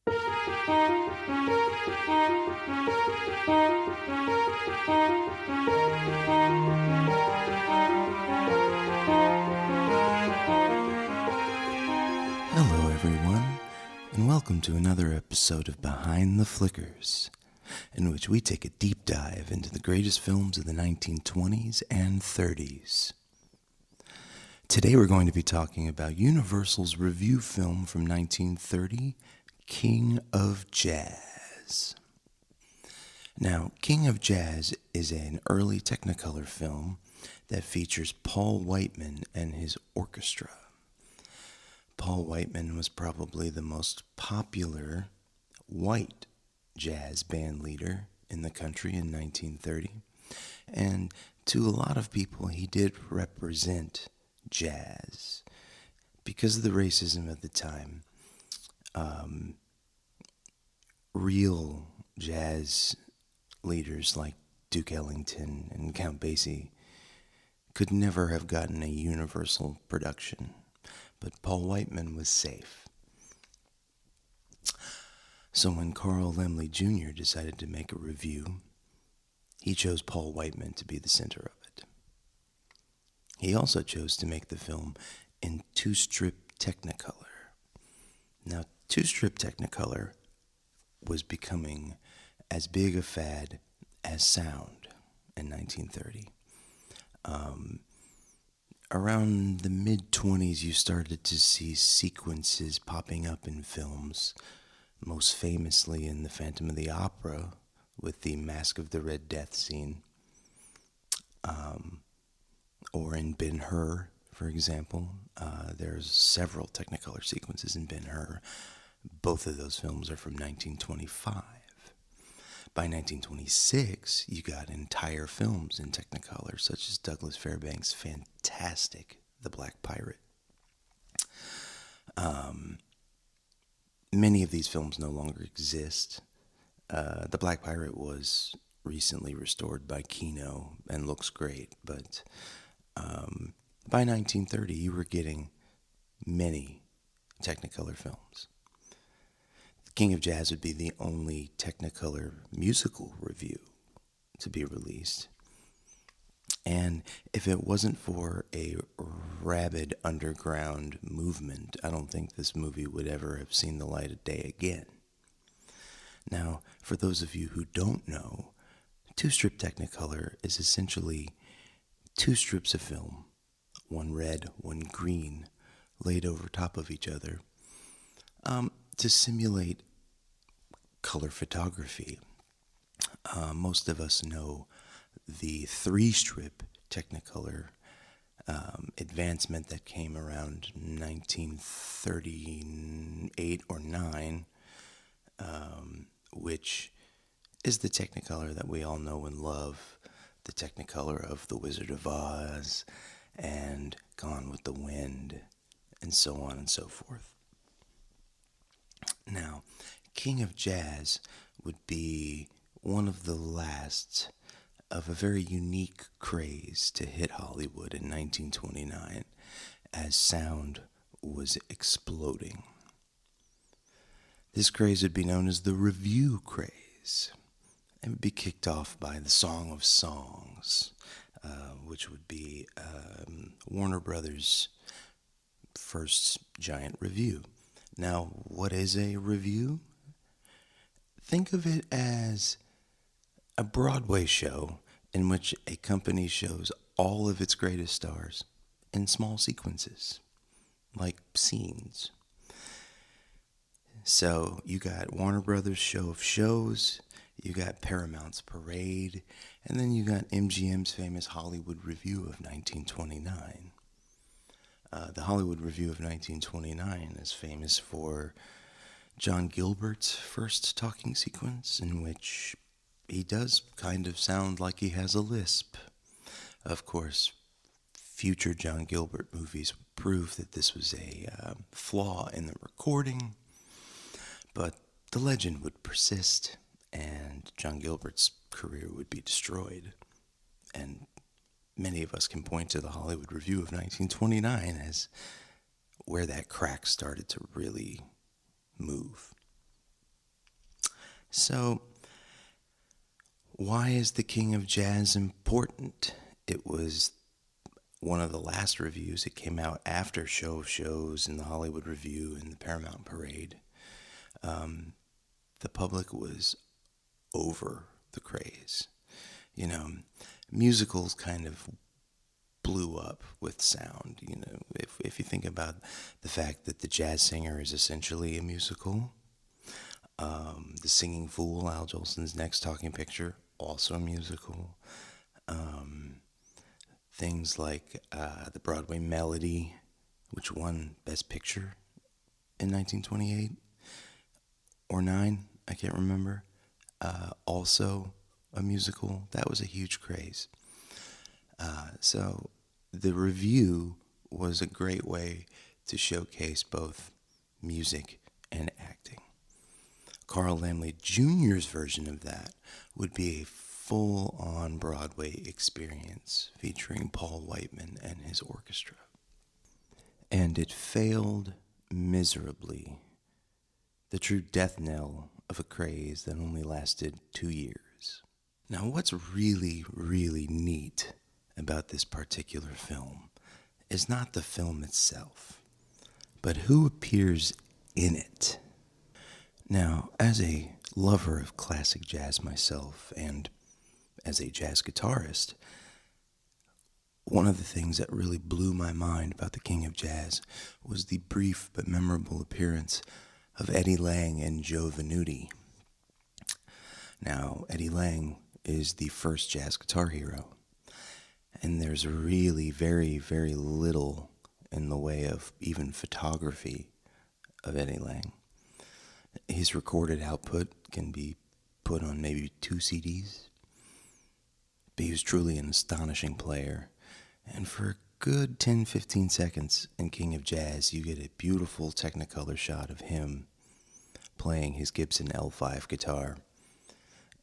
Hello, everyone, and welcome to another episode of Behind the Flickers, in which we take a deep dive into the greatest films of the 1920s and 30s. Today we're going to be talking about Universal's revue film from 1930, King of Jazz. Now, King of Jazz is an early Technicolor film that features Paul Whiteman and his orchestra. Paul Whiteman was probably the most popular white jazz band leader in the country in 1930, and to a lot of people he did represent jazz. Because of the racism of the time, real jazz leaders like Duke Ellington and Count Basie could never have gotten a Universal production, but Paul Whiteman was safe. So when Carl Laemmle Jr. decided to make a revue, he chose Paul Whiteman to be the center of it. He also chose to make the film in two-strip Technicolor. Now, two-strip Technicolor was becoming as big a fad as sound in 1930. Around the mid-20s, you started to see sequences popping up in films, most famously in The Phantom of the Opera with the Mask of the Red Death scene, or in Ben-Hur, for example. There's several Technicolor sequences in Ben-Hur. Both of those films are from 1925. By 1926, you got entire films in Technicolor, such as Douglas Fairbanks' fantastic The Black Pirate. Many of these films no longer exist. The Black Pirate was recently restored by Kino and looks great, but by 1930, you were getting many Technicolor films. King of Jazz would be the only Technicolor musical revue to be released. And if it wasn't for a rabid underground movement, I don't think this movie would ever have seen the light of day again. Now, for those of you who don't know, two-strip Technicolor is essentially two strips of film, one red, one green, laid over top of each other, to simulate color photography. Most of us know the three-strip Technicolor advancement that came around 1938 or 9, which is the Technicolor that we all know and love, the Technicolor of The Wizard of Oz and Gone with the Wind, and so on and so forth. Now, King of Jazz would be one of the last of a very unique craze to hit Hollywood in 1929 as sound was exploding. This craze would be known as the revue craze. It would be kicked off by the Song of Songs, which would be Warner Brothers' first giant revue. Now, what is a revue? Think of it as a Broadway show in which a company shows all of its greatest stars in small sequences, like scenes. So you got Warner Brothers' show of shows, you got Paramount's Parade, and then you got MGM's famous Hollywood Revue of 1929. The Hollywood Revue of 1929 is famous for John Gilbert's first talking sequence, in which he does kind of sound like he has a lisp. Of course, future John Gilbert movies would prove that this was a flaw in the recording, but the legend would persist, and John Gilbert's career would be destroyed. And many of us can point to the Hollywood Revue of 1929 as where that crack started to really move. So, why is the King of Jazz important? It was one of the last revues. It came out after Show of Shows and the Hollywood Revue and the Paramount Parade. The public was over the craze. You know, musicals kind of blew up with sound. You know, if you think about the fact that The Jazz Singer is essentially a musical, The Singing Fool, Al Jolson's next talking picture, also a musical. Things like the Broadway Melody, which won Best Picture in 1928 or 9, I can't remember. Also a musical. That was a huge craze. So the revue was a great way to showcase both music and acting. Carl Laemmle Jr.'s version of that would be a full-on Broadway experience featuring Paul Whiteman and his orchestra. And it failed miserably, the true death knell of a craze that only lasted 2 years. Now, what's really, really neat about this particular film is not the film itself, but who appears in it. Now, as a lover of classic jazz myself and as a jazz guitarist, one of the things that really blew my mind about the King of Jazz was the brief but memorable appearance of Eddie Lang and Joe Venuti. Now, Eddie Lang is the first jazz guitar hero, and there's really very, very little in the way of even photography of Eddie Lang. His recorded output can be put on maybe 2 CDs, but he was truly an astonishing player. And for a good 10-15 seconds in King of Jazz, you get a beautiful Technicolor shot of him playing his Gibson L5 guitar.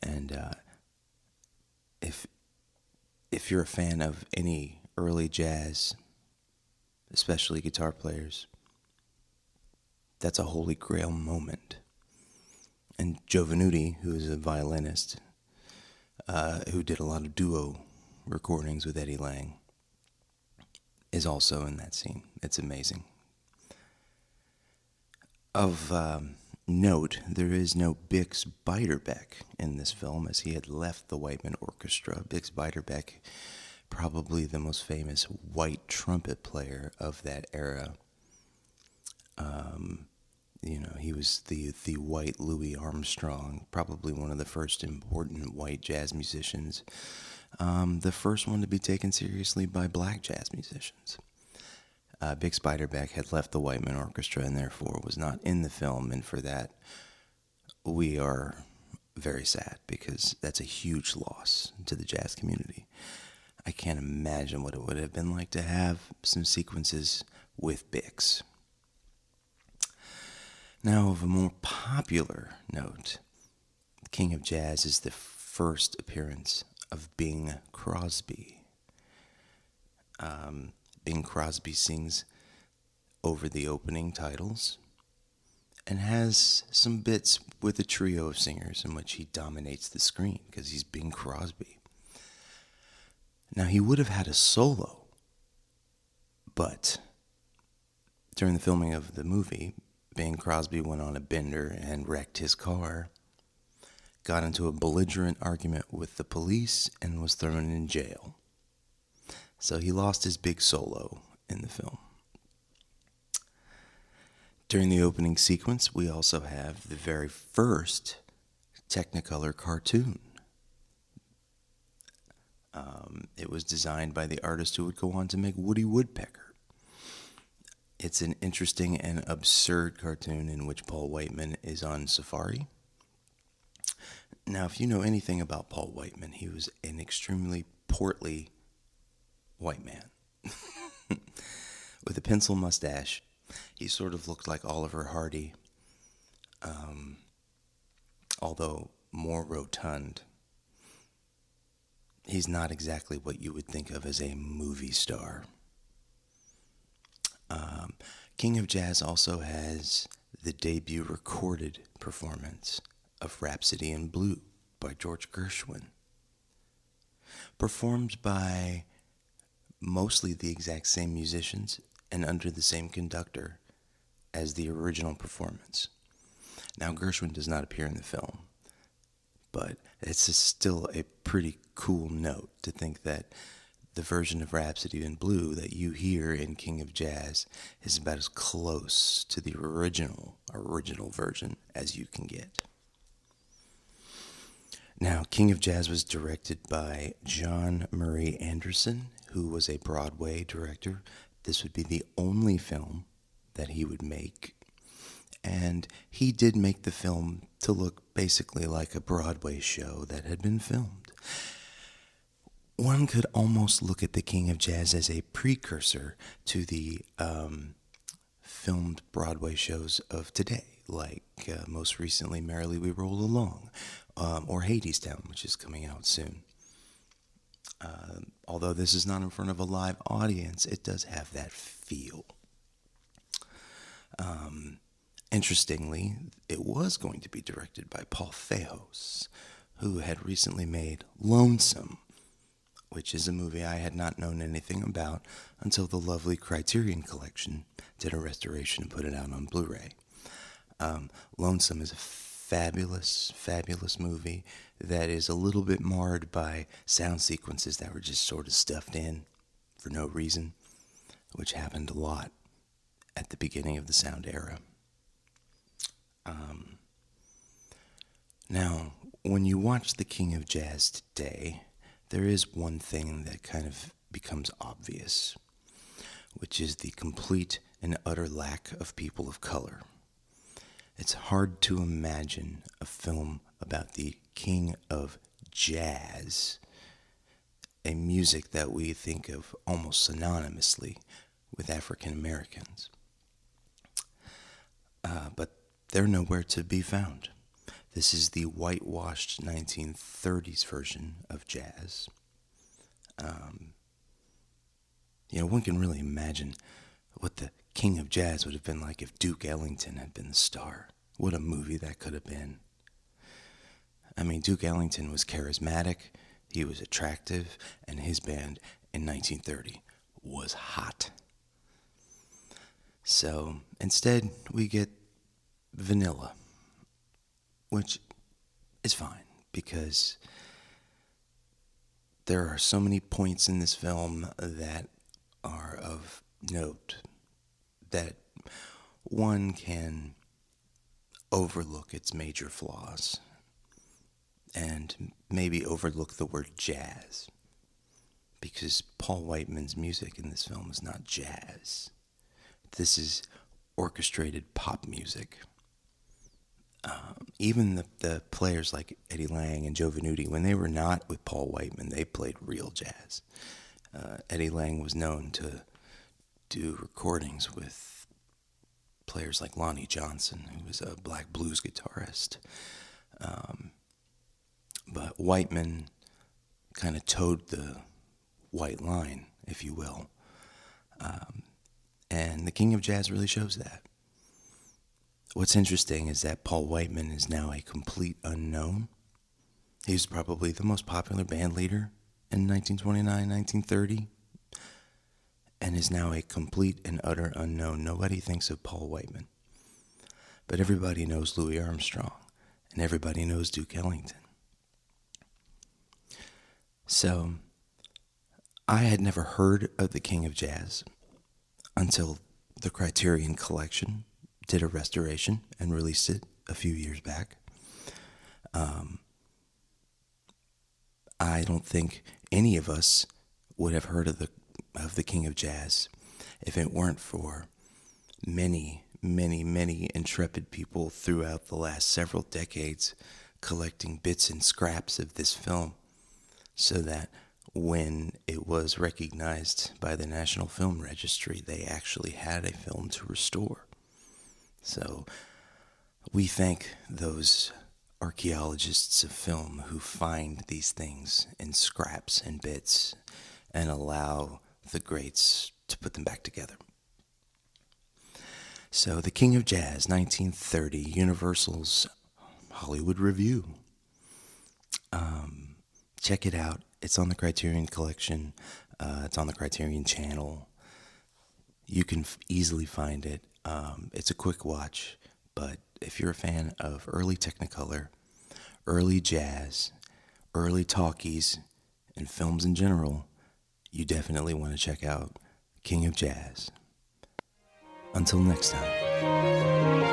And if you're a fan of any early jazz, especially guitar players, that's a holy grail moment. And Joe Venuti, who is a violinist, who did a lot of duo recordings with Eddie Lang, is also in that scene. It's amazing. Of note, there is no Bix Beiderbecke in this film, as he had left the Whiteman Orchestra. Bix Beiderbecke, probably the most famous white trumpet player of that era. He was the white Louis Armstrong, probably one of the first important white jazz musicians. The first one to be taken seriously by black jazz musicians. Bix Beiderbecke had left the Whiteman Orchestra and therefore was not in the film, and for that we are very sad because that's a huge loss to the jazz community. I can't imagine what it would have been like to have some sequences with Bix. Now, of a more popular note, King of Jazz is the first appearance of Bing Crosby. Bing Crosby sings over the opening titles and has some bits with a trio of singers in which he dominates the screen because he's Bing Crosby. Now, he would have had a solo, but during the filming of the movie, Bing Crosby went on a bender and wrecked his car, got into a belligerent argument with the police, and was thrown in jail. So he lost his big solo in the film. During the opening sequence, we also have the very first Technicolor cartoon. It was designed by the artist who would go on to make Woody Woodpecker. It's an interesting and absurd cartoon in which Paul Whiteman is on safari. Now, if you know anything about Paul Whiteman, he was an extremely portly white man with a pencil mustache. He sort of looked like Oliver Hardy, although more rotund. He's not exactly what you would think of as a movie star. King of Jazz also has the debut recorded performance of Rhapsody in Blue by George Gershwin, performed by mostly the exact same musicians and under the same conductor as the original performance. Now, Gershwin does not appear in the film, but it's still a pretty cool note to think that the version of Rhapsody in Blue that you hear in King of Jazz is about as close to the original version as you can get. Now, King of Jazz was directed by John Murray Anderson, who was a Broadway director. This would be the only film that he would make. And he did make the film to look basically like a Broadway show that had been filmed. One could almost look at the King of Jazz as a precursor to the filmed Broadway shows of today, like most recently Merrily We Roll Along, or Hadestown, which is coming out soon. Although this is not in front of a live audience, it does have that feel. Interestingly, it was going to be directed by Paul Fajos, who had recently made Lonesome, which is a movie I had not known anything about until the lovely Criterion Collection did a restoration and put it out on Blu-ray. Lonesome is a fabulous, fabulous movie that is a little bit marred by sound sequences that were just sort of stuffed in for no reason, which happened a lot at the beginning of the sound era. Now, when you watch The King of Jazz today, there is one thing that kind of becomes obvious, which is the complete and utter lack of people of color. It's hard to imagine a film about the King of Jazz, a music that we think of almost synonymously with African Americans. But they're nowhere to be found. This is the whitewashed 1930s version of jazz. One can really imagine what the King of Jazz would have been like if Duke Ellington had been the star. What a movie that could have been. I mean, Duke Ellington was charismatic, he was attractive, and his band in 1930 was hot. So instead, we get vanilla, which is fine because there are so many points in this film that are of note that one can overlook its major flaws and maybe overlook the word jazz, because Paul Whiteman's music in this film is not jazz. This is orchestrated pop music. Even the players like Eddie Lang and Joe Venuti, when they were not with Paul Whiteman, they played real jazz. Eddie Lang was known to do recordings with players like Lonnie Johnson, who was a black blues guitarist. But Whiteman kind of towed the white line, if you will. And the King of Jazz really shows that. What's interesting is that Paul Whiteman is now a complete unknown. He was probably the most popular band leader in 1929, 1930, and is now a complete and utter unknown. Nobody thinks of Paul Whiteman. But everybody knows Louis Armstrong, and everybody knows Duke Ellington. So, I had never heard of the King of Jazz until the Criterion Collection did a restoration and released it a few years back. I don't think any of us would have heard of the King of Jazz if it weren't for many, many, many intrepid people throughout the last several decades collecting bits and scraps of this film, so that when it was recognized by the National Film Registry, they actually had a film to restore. So we thank those archaeologists of film who find these things in scraps and bits and allow the greats to put them back together. So The King of Jazz, 1930, Universal's Hollywood Revue. Check it out. It's on the Criterion Collection. It's on the Criterion Channel. You can easily find it. It's a quick watch, but if you're a fan of early Technicolor, early jazz, early talkies, and films in general, you definitely want to check out King of Jazz. Until next time.